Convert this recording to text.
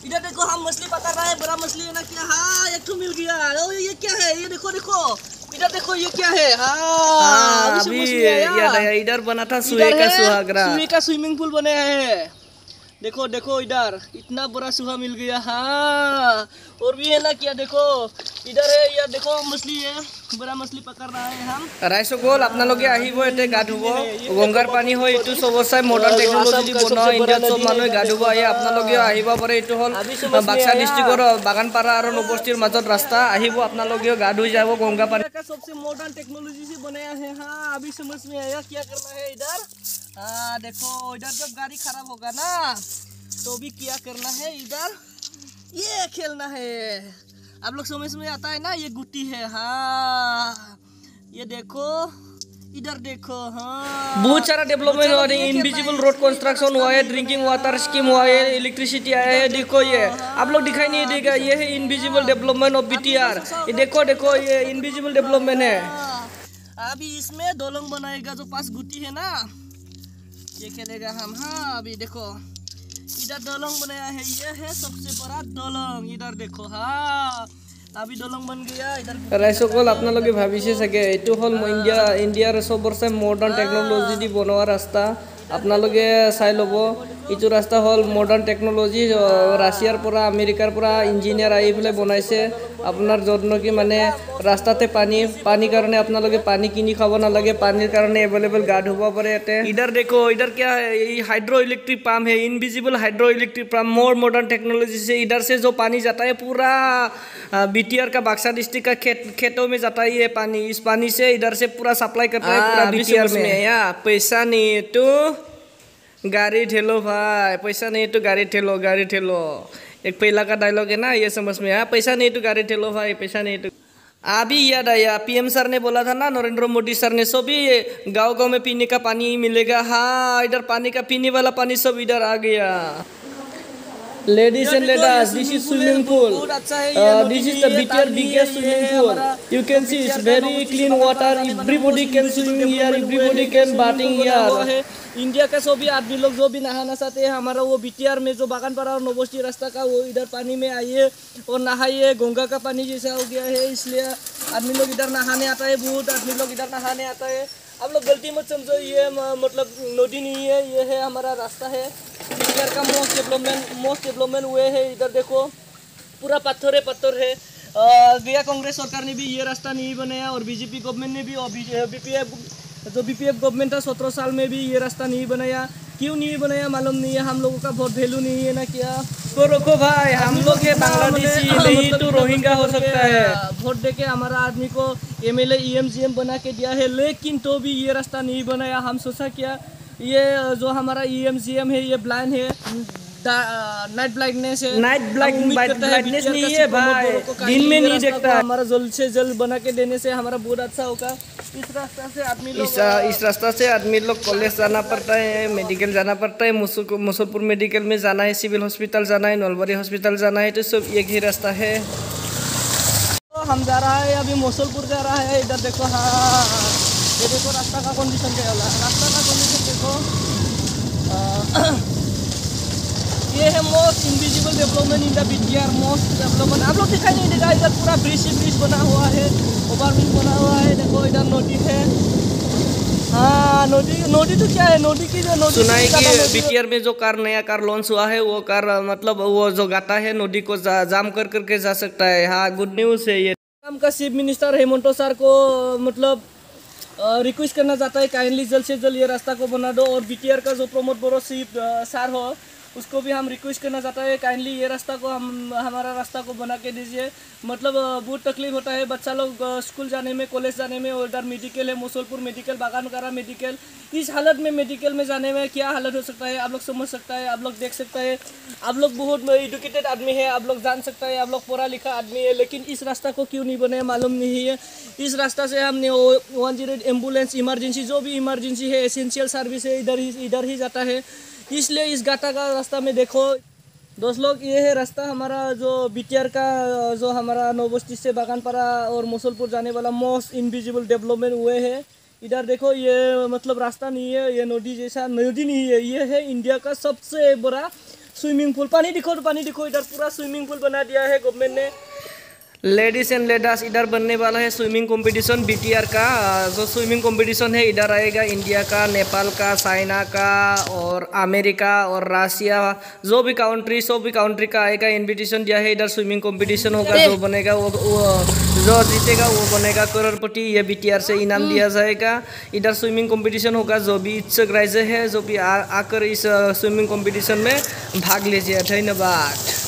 इधर देखो हम मछली पकड़ रहे हैं, बड़ा मछली है ना क्या। हाँ एक तो मिल गया। ओ ये क्या है, ये देखो देखो इधर देखो ये क्या है। हाँ अभी याद आया, इधर बना था सुहे का सुहागरा, सुहे का स्विमिंग पूल बने हैं। देखो देखो इधर इतना बड़ा सुहा मिल गया। हाँ और भी है ना क्या, देखो इधर है यार, देखो मछली है, बड़ा मछली पकड़ रहा है हम। राइसो गोल अपना लोगे আহিব এতে গা ধুব, গঙ্গাৰ পানী হয় এইটো সবসাই মডাৰ্ণ টেকনলজি দি বনোৱা ইণ্ডিয়াত সব মানুহে গা ধুব আহে, আপোনালোকে আহিব পাৰে। এইটো হ'ল বাক্সা ডিস্ট্ৰিক্টৰ বাগানপাৰা আৰু নবস্তিৰ মাজত ৰাস্তা, আহিব আপোনালোকে গা ধুই যাব গঙ্গা পানী। सबसे मॉडर्न टेक्नोलॉजी से बनाया है। हाँ अभी समझ में आया क्या करना है इधर। हाँ देखो इधर जब गाड़ी खराब होगा ना तो भी क्या करना है, इधर ये खेलना है। आप लोग समझ में आता है ना, ये गुट्टी है। हाँ ये देखो इधर देखो। हाँ बहुत सारा डेवलपमेंट हुआ है, इनविजिबल रोड कंस्ट्रक्शन हुआ है, ड्रिंकिंग वाटर स्कीम हुआ है, इलेक्ट्रिसिटी आया है। देखो ये आप लोग दिखाई नहीं देगा, ये है इनविजिबल डेवलपमेंट ऑफ BTR। ये देखो देखो ये इनविजिबल डेवलपमेंट है। अभी इसमें दोलंग बनाएगा, जो पास गुट्टी है ना ये खेलेगा हम। हाँ अभी देखो इधर दोलंग बनाया है, ये है सबसे बड़ा दोलंग। इधर देखो हाँ अभी दोलंग बन गया इधर। ৰাইজসকল আপোনালোকে ভাবিছে চাগে এইটো হ'ল ইণ্ডিয়াৰ সবৰচে মডাৰ্ণ টেকনলজি দি বনোৱা ৰাস্তা। আপোনালোকে চাই ল'ব, এইটো ৰাস্তা হ'ল মডাৰ্ণ টেকনলজি, ৰাছিয়াৰ পৰা আমেৰিকাৰ পৰা ইঞ্জিনিয়াৰ আহি পেলাই বনাইছে। আপোনাৰ য'ত নেকি মানে ৰাস্তাতে পানীৰ কাৰণে আপোনালোকে পানী কিনি খাব নালাগে, পানীৰ কাৰণে এভেলেবল গা ধুব পাৰে ইয়াতে। इधर देखो इधर क्या है, ये हाइड्रो इलेक्ट्रिक पंप है, इनविजिबल हाइड्रो इलेक्ट्रिक पंप, मोर मॉडर्न टेक्नोलॉजी से। इधर से जो पानी जाता है पूरा BTR का बक्सा डिस्ट्रिक्ट का खेतों में जाता है ये पानी। इस पानी से इधर से पूरा सप्लाई करता है पूरा BTR में। या पैसा नहीं तो गाड़ी ठेलो भाई, पैसा नहीं तो गाड़ी ठेलो, गाड़ी ठेलो। एक पहला का डायलॉग है ना, ये समझ में आया, पैसा नहीं तो गाड़ी ठेलो भाई, पैसा नहीं तो। अभी याद आया, PM सर ने बोला था ना, नरेंद्र मोदी सर ने, सभी गांव-गांव में पीने का पानी मिलेगा। हाँ इधर पानी का पीने वाला पानी सब इधर आ गया। Ladies and ladies, this is swimming pool. This is the BTR biggest swimming pool. You can see it's very clean water. Everybody can swim here. Everybody can bathing here. India का सभी आदमी लोग जो भी नहाना चाहते हैं, हमारा वो BTR में जो बागानपारा और नवबस्ती रास्ता का वो इधर पानी में आइए और नहाइए। गंगा का पानी जैसा हो गया है, इसलिए आदमी लोग इधर नहाने आता है, बहुत आदमी लोग इधर नहाने आता है। आप लोग गलती मत समझो, ये मतलब नदी नहीं है, ये है हमारा रास्ता है। BTR का मोस्ट डेवलपमेंट हुए है। इधर देखो पूरा पत्थर है। गया कांग्रेस सरकार ने भी ये रास्ता नहीं बनाया और बीजेपी गवर्नमेंट ने भी, और BPF गवर्नमेंट था 17 साल में भी ये रास्ता नहीं बनाया। क्यों नहीं बनाया मालूम नहीं है, हम लोगों का वोट वैल्यू नहीं है ना क्या। तो रुको भाई, हम लोग ये बांग्लादेशी नहीं तो रोहिंग्या हो सकता है। वोट देके हमारा आदमी को MLA EM बना के दिया है, लेकिन तो भी ये रास्ता नहीं बनाया। हम सोचा क्या, ये जो हमारा EM है ये ब्लाइंड है, नाइट ब्लाइंडनेस है। नाइट ब्लाइंडनेस नहीं है भाई, दिन में नहीं देखता। हमारा जल्द से जल्द बना के देने से हमारा बहुत अच्छा होगा। इस रास्ता से आदमी लोग इस रास्ता से आदमी लोग कॉलेज जाना पड़ता है, मेडिकल जाना पड़ता है, मुसलपुर मेडिकल में जाना है, सिविल हॉस्पिटल जाना है, नलबारी हॉस्पिटल जाना है, तो सब एक ही रास्ता है। तो हम जा रहा है अभी मुसलपुर जा रहा है। इधर देखो हाँ ये देखो रास्ता का कंडीशन क्या है, रास्ता का कंडीशन देखो। ये है most invisible development in the BTR, most development. आप लोग दिखाई नहीं देगा, इधर पूरा ब्रिज बना हुआ है, ओवरब्रिज बना हुआ है। देखो इधर नदी है। हाँ नदी तो क्या है, नदी की जो नदी सुना है कि BTR में जो नया कार लॉन्च हुआ है, वो कार मतलब वो जो गाता है नदी को जाम करके जा सकता है। हाँ गुड न्यूज़ है ये। हम का चीफ मिनिस्टर हेमंत सर को मतलब रिक्वेस्ट करना चाहता है, काइंडली जल्द से जल्द ये रास्ता को बना दो। और BTR का जो प्रमोद बोरो चीफ सर हो, उसको भी हम रिक्वेस्ट करना चाहता है, काइंडली ये रास्ता को हमारा रास्ता को बना के दीजिए। मतलब बहुत तकलीफ होता है बच्चा लोग स्कूल जाने में, कॉलेज जाने में। और इधर मेडिकल है, मुसलपुर मेडिकल, बागानपारा मेडिकल। इस हालत में मेडिकल में जाने में क्या हालत हो सकता है, आप लोग समझ सकता है, आप लोग देख सकता है। आप लोग बहुत एजुकेटेड आदमी है, आप लोग जान सकता है, आप लोग पढ़ा लिखा आदमी है, लेकिन इस रास्ता को क्यों नहीं बनाया मालूम नहीं है। इस रास्ता से हमने 108 एम्बुलेंस, इमरजेंसी, जो भी इमरजेंसी है, एसेंशियल सर्विस है, इधर ही जाता है। इसलिए इस गाटा का रास्ता में देखो दोस्त लोग, ये है रास्ता हमारा जो BTR का, जो हमारा नवबस्ती से बागानपारा और मुसलपुर जाने वाला मोस्ट इनविजिबल डेवलपमेंट हुए है। इधर देखो ये मतलब रास्ता नहीं है, ये नदी जैसा नदी नहीं है, ये है इंडिया का सबसे बड़ा स्विमिंग पूल। पानी दिखो इधर पूरा स्विमिंग पूल बना दिया है गवर्नमेंट ने। लेडीज एंड लेडीज इधर बनने वाला है स्विमिंग कंपटीशन BTR का। जो स्विमिंग कंपटीशन है इधर आएगा इंडिया का, नेपाल का, चाइना का और अमेरिका और रशिया, जो भी कंट्री का आएगा। इनविटेशन दिया है। इधर स्विमिंग कंपटीशन होगा, जो बनेगा वो जो जीतेगा वो बनेगा करोड़पति। ये BTR से इनाम दिया जाएगा। इधर स्विमिंग कंपटीशन होगा। जो भी इच्छुक राज्य है, जो भी आकर इस स्विमिंग कंपटीशन में भाग लीजिए। धन्यवाद।